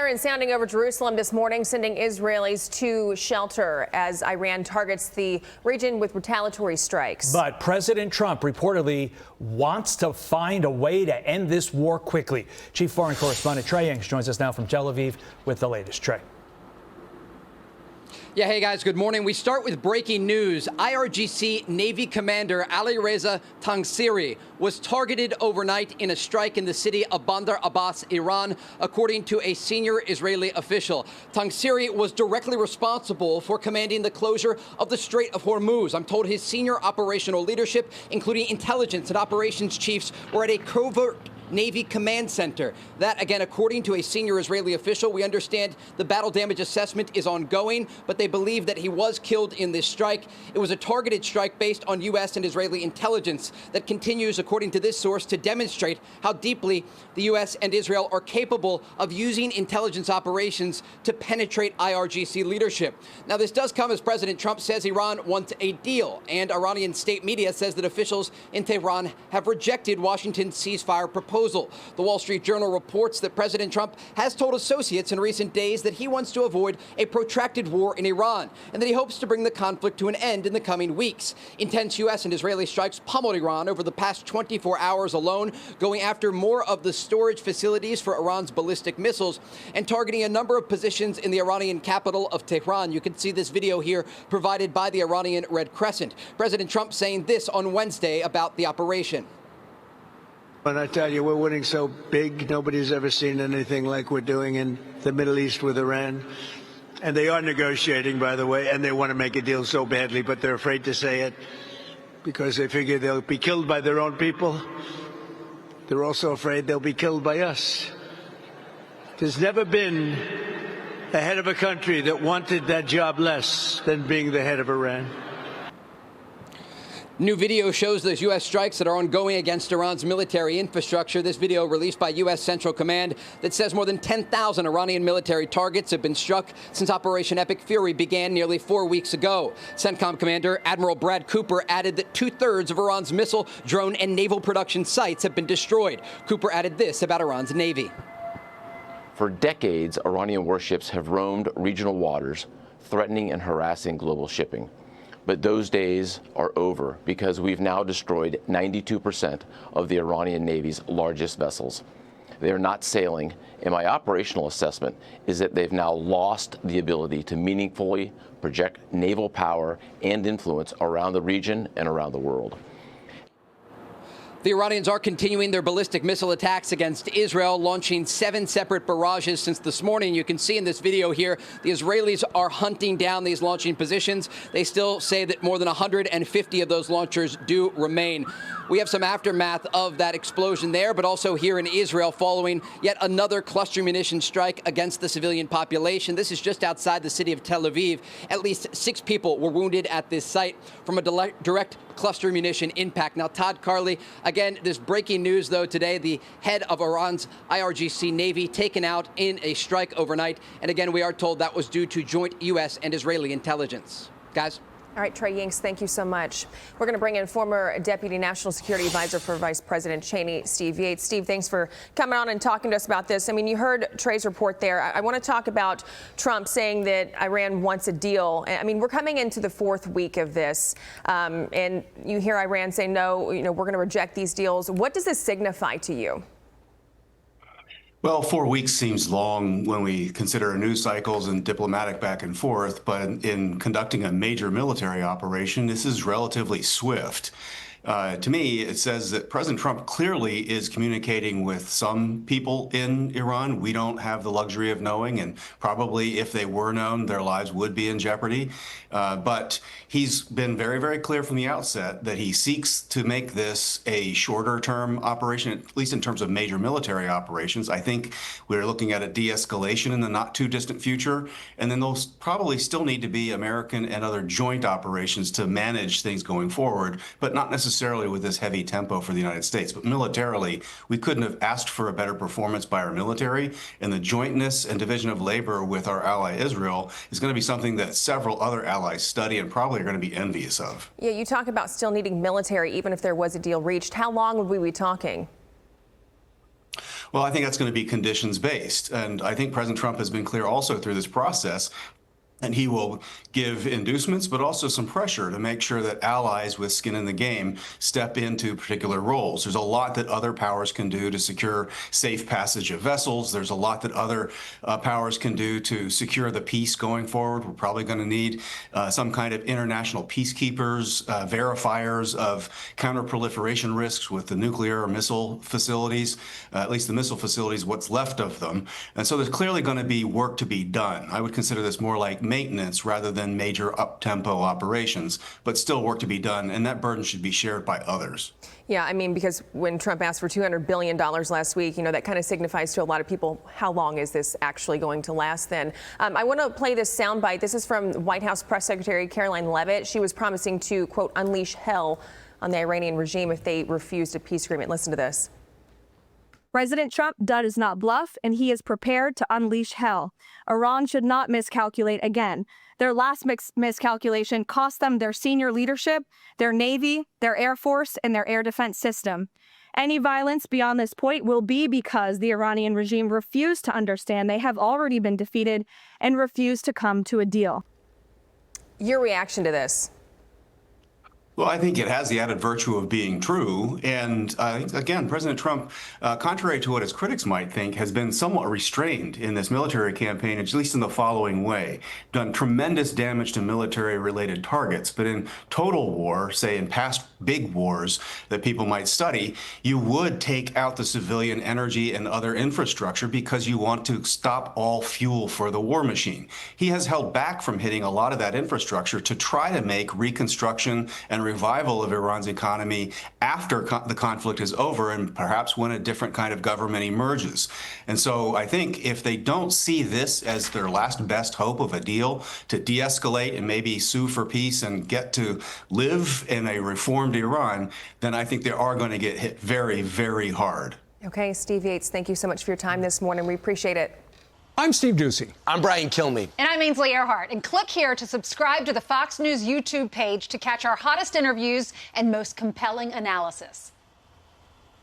Sirens sounding over Jerusalem this morning, sending Israelis to shelter as Iran targets the region with retaliatory strikes. But President Trump reportedly wants to find a way to end this war quickly. Chief Foreign Correspondent Trey Yanks joins us now from Tel Aviv with the latest. Trey. Yeah, hey guys, good morning. We start with breaking news. IRGC Navy Commander Ali Reza Tangsiri was targeted overnight in a strike in the city of Bandar Abbas, Iran, according to a senior Israeli official. Tangsiri was directly responsible for commanding the closure of the Strait of Hormuz. I'm told his senior operational leadership, including intelligence and operations chiefs, were at a covert Navy command center. That, again, according to a senior Israeli official. We understand the battle damage assessment is ongoing, but they believe that he was killed in this strike. It was a targeted strike based on U.S. and Israeli intelligence that continues, according to this source, to demonstrate how deeply the U.S. and Israel are capable of using intelligence operations to penetrate IRGC leadership. Now, this does come as President Trump says Iran wants a deal, and Iranian state media says that officials in Tehran have rejected Washington's ceasefire proposal. The Wall Street Journal reports that President Trump has told associates in recent days that he wants to avoid a protracted war in Iran and that he hopes to bring the conflict to an end in the coming weeks. Intense U.S. and Israeli strikes pummeled Iran over the past 24 hours alone, going after more of the storage facilities for Iran's ballistic missiles and targeting a number of positions in the Iranian capital of Tehran. You can see this video here provided by the Iranian Red Crescent. President Trump saying this on Wednesday about the operation. And I tell you, we're winning so big, nobody's ever seen anything like we're doing in the Middle East with Iran. And they are negotiating, by the way, and they want to make a deal so badly, but they're afraid to say it because they figure they'll be killed by their own people. They're also afraid they'll be killed by us. There's never been a head of a country that wanted that job less than being the head of Iran. New video shows those U.S. strikes that are ongoing against Iran's military infrastructure. This video released by U.S. Central Command that says more than 10,000 Iranian military targets have been struck since Operation Epic Fury began nearly 4 weeks ago. CENTCOM Commander Admiral Brad Cooper added that 2/3 of Iran's missile, drone, and naval production sites have been destroyed. Cooper added this about Iran's Navy. For decades, Iranian warships have roamed regional waters, threatening and harassing global shipping. But those days are over because we've now destroyed 92% of the Iranian Navy's largest vessels. They are not sailing, and my operational assessment is that they've now lost the ability to meaningfully project naval power and influence around the region and around the world. The Iranians are continuing their ballistic missile attacks against Israel, launching 7 separate barrages since this morning. You can see in this video here, the Israelis are hunting down these launching positions. They still say that more than 150 of those launchers do remain. We have some aftermath of that explosion there, but also here in Israel following yet another cluster munition strike against the civilian population. This is just outside the city of Tel Aviv. At least 6 people were wounded at this site from a direct cluster munition impact. Now, Todd Carley, again, this breaking news, though, today, the head of Iran's IRGC Navy taken out in a strike overnight. And again, we are told that was due to joint U.S. and Israeli intelligence. Guys? All right, Trey Yanks, thank you so much. We're going to bring in former Deputy National Security Advisor for Vice President Cheney, Steve Yates. Steve, thanks for coming on and talking to us about this. I mean, you heard Trey's report there. I want to talk about Trump saying that Iran wants a deal. I mean, we're coming into the 4th week of this, and you hear Iran say, no, we're going to reject these deals. What does this signify to you? Well, 4 weeks seems long when we consider news cycles and diplomatic back and forth, but in conducting a major military operation, this is relatively swift. To me, it says that President Trump clearly is communicating with some people in Iran. We don't have the luxury of knowing, and probably if they were known, their lives would be in jeopardy. But he's been very, very clear from the outset that he seeks to make this a shorter-term operation, at least in terms of major military operations. I think we're looking at a de-escalation in the not-too-distant future, and then there'll probably still need to be American and other joint operations to manage things going forward, but not necessarily with this heavy tempo for the United States. But militarily, we couldn't have asked for a better performance by our military, and the jointness and division of labor with our ally Israel is going to be something that several other allies study and probably are going to be envious of. Yeah, you talk about still needing military even if there was a deal reached. How long would we be talking? Well, I think that's going to be conditions based. And I think President Trump has been clear also through this process. And he will give inducements, but also some pressure to make sure that allies with skin in the game step into particular roles. There's a lot that other powers can do to secure safe passage of vessels. There's a lot that other powers can do to secure the peace going forward. We're probably going to need some kind of international peacekeepers, verifiers of counterproliferation risks with the nuclear or missile facilities, at least the missile facilities, what's left of them. And so there's clearly going to be work to be done. I would consider this more like maintenance rather than major up-tempo operations, but still work to be done, and that burden should be shared by others. Yeah, I mean, because when Trump asked for $200 billion last week, that kind of signifies to a lot of people, how long is this actually going to last then? I want to play this soundbite. This is from White House Press Secretary Caroline Leavitt. She was promising to, quote, unleash hell on the Iranian regime if they refused a peace agreement. Listen to this. President Trump does not bluff, and he is prepared to unleash hell. Iran should not miscalculate again. Their last miscalculation cost them their senior leadership, their Navy, their Air Force, and their air defense system. Any violence beyond this point will be because the Iranian regime refused to understand they have already been defeated and refused to come to a deal. Your reaction to this? Well, I think it has the added virtue of being true. And again, President Trump, contrary to what his critics might think, has been somewhat restrained in this military campaign, at least in the following way. Done tremendous damage to military-related targets. But in total war, say in past big wars that people might study, you would take out the civilian energy and other infrastructure because you want to stop all fuel for the war machine. He has held back from hitting a lot of that infrastructure to try to make reconstruction and revival of Iran's economy after the conflict is over and perhaps when a different kind of government emerges. And so I think if they don't see this as their last best hope of a deal to de-escalate and maybe sue for peace and get to live in a reformed Iran, then I think they are going to get hit very, very hard. Okay, Steve Yates, thank you so much for your time this morning. We appreciate it. I'm Steve Ducey. I'm Brian Kilmeade. And I'm Ainsley Earhart. And click here to subscribe to the Fox News YouTube page to catch our hottest interviews and most compelling analysis.